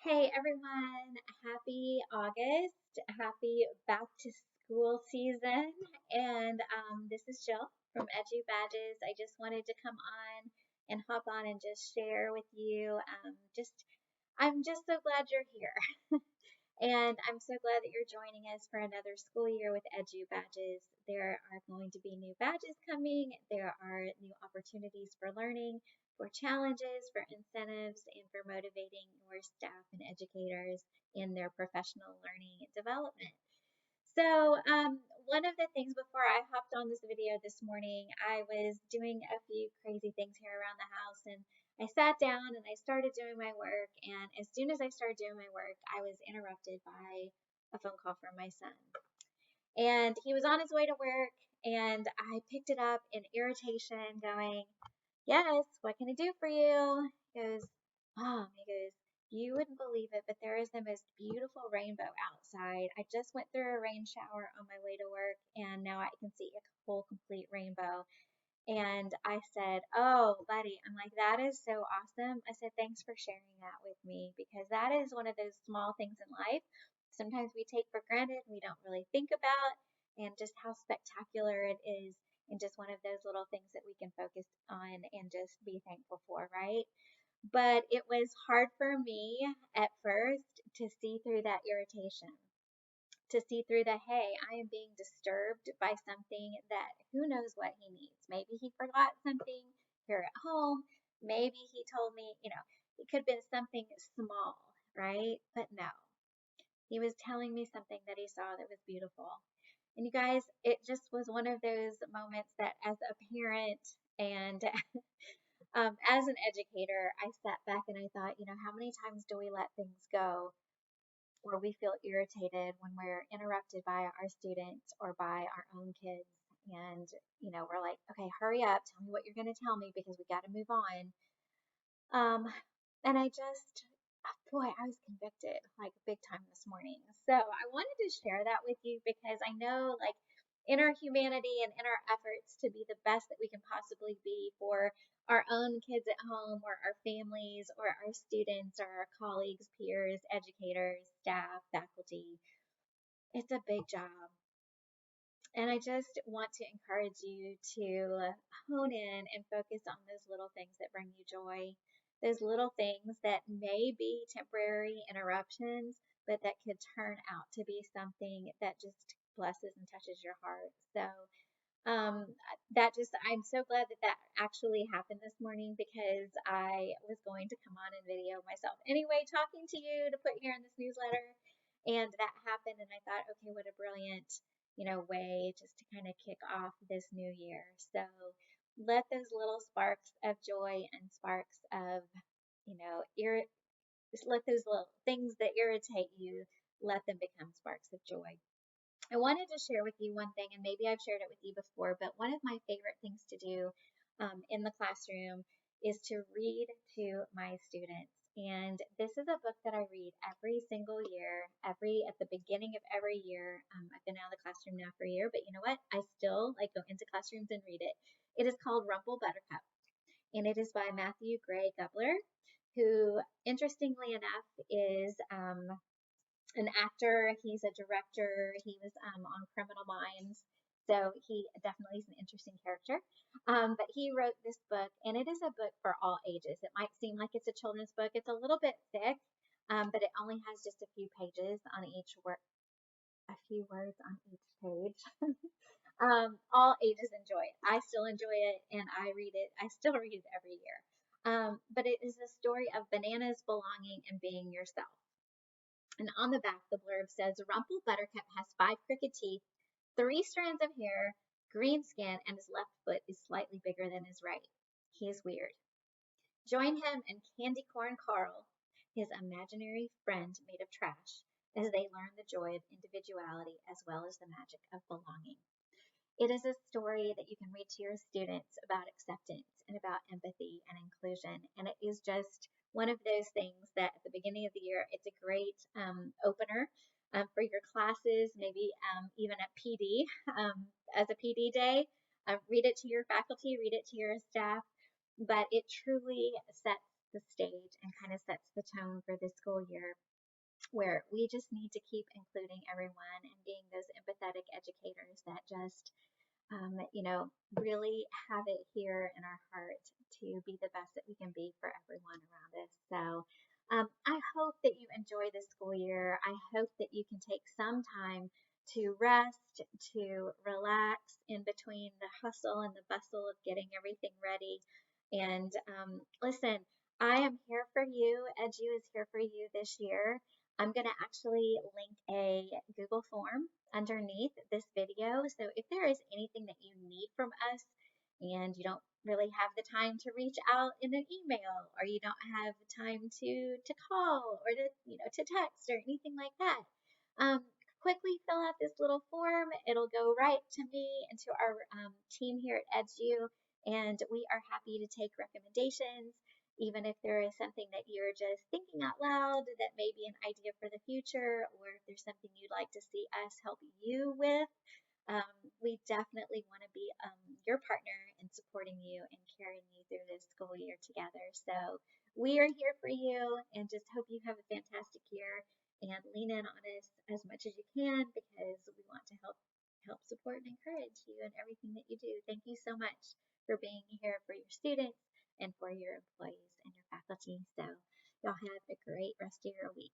Hey everyone, happy August, happy back to school season. And this is Jill from Edu Badges. I just wanted to come on and hop on and just share with you. I'm just so glad you're here. And I'm so glad that you're joining us for another school year with Edu Badges. There are going to be new badges coming. There are new opportunities for learning, for challenges, for incentives, and for motivating your staff and educators in their professional learning and development. So, one of the things before I hopped on this video this morning, I was doing a few crazy things here around the house, and I sat down and I started doing my work. And as soon as I started doing my work, I was interrupted by a phone call from my son. And he was on his way to work, and I picked it up in irritation, going, "Yes, what can I do for you?" He goes, "Mom," he goes, "you wouldn't believe it, but there is the most beautiful rainbow outside. I just went through a rain shower on my way to work, and now I can see a full, complete rainbow." And I said, "Oh, buddy," I'm like, "that is so awesome." I said, "Thanks for sharing that with me, because that is one of those small things in life sometimes we take for granted, we don't really think about, and just how spectacular it is, and just one of those little things that we can focus on and just be thankful for, right? But it was hard for me at first to see through that irritation, to see through the, hey, I am being disturbed by something that who knows what he needs. Maybe he forgot something here at home. Maybe he told me, it could have been something small, right? But no, he was telling me something that he saw that was beautiful. And you guys, it just was one of those moments that as a parent and as an educator, I sat back and I thought, how many times do we let things go or we feel irritated when we're interrupted by our students or by our own kids? And, we're like, okay, hurry up, tell me what you're going to tell me because we got to move on. And I just, boy, I was convicted like big time this morning. So I wanted to share that with you because I know, like, in our humanity and in our efforts to be the best that we can possibly be for our own kids at home or our families or our students or our colleagues, peers, educators, staff, faculty, it's a big job. And I just want to encourage you to hone in and focus on those little things that bring you joy, those little things that may be temporary interruptions, but that could turn out to be something that just blesses and touches your heart. So um, I'm so glad that that actually happened this morning because I was going to come on and video myself anyway, talking to you to put here in this newsletter. And that happened, and I thought, okay, what a brilliant, way just to kind of kick off this new year. So let those little sparks of joy and sparks of, you know, ir- just let those little things that irritate you, let them become sparks of joy. I wanted to share with you one thing, and maybe I've shared it with you before, but one of my favorite things to do in the classroom is to read to my students. And this is a book that I read every single year, at the beginning of every year. I've been out of the classroom now for a year, but you know what? I still like go into classrooms and read it. It is called Rumple Buttercup, and it is by Matthew Gray Gubler, who, interestingly enough, is an actor. He's a director. He was on Criminal Minds. So he definitely is an interesting character. But he wrote this book, and it is a book for all ages. It might seem like it's a children's book. It's a little bit thick, but it only has just a few pages on each word, a few words on each page. All ages enjoy it. I still enjoy it, and I read it. I still read it every year. But it is a story of bananas, belonging, and being yourself. And on the back, the blurb says, Rumple Buttercup has 5 crooked teeth, 3 strands of hair, green skin, and his left foot is slightly bigger than his right. He is weird. Join him and Candy Corn Carl, his imaginary friend made of trash, as they learn the joy of individuality as well as the magic of belonging. It is a story that you can read to your students about acceptance and about empathy and inclusion. And it is just one of those things that at the beginning of the year, it's a great opener for your classes, maybe even at PD, as a PD day. Read it to your faculty, read it to your staff, but it truly sets the stage and kind of sets the tone for the school year, where we just need to keep including everyone and being those empathetic educators that just really have it here in our heart to be the best that we can be for everyone around us. So I hope that you enjoy this school year. I hope that you can take some time to rest, to relax in between the hustle and the bustle of getting everything ready. And listen, I am here for you. Edu is here for you this year. I'm going to actually link a Google form underneath this video. So if there is anything that you need from us and you don't really have the time to reach out in an email, or you don't have the time to call or to text or anything like that, quickly fill out this little form. It'll go right to me and to our team here at EdU, and we are happy to take recommendations. Even if there is something that you're just thinking out loud that may be an idea for the future, or if there's something you'd like to see us help you with, we definitely want to be your partner in supporting you and carrying you through this school year together. So we are here for you, and just hope you have a fantastic year, and lean in on us as much as you can, because we want to help support and encourage you in everything that you do. Thank you so much for being here for your students and for your employees and your faculty. So y'all have a great rest of your week.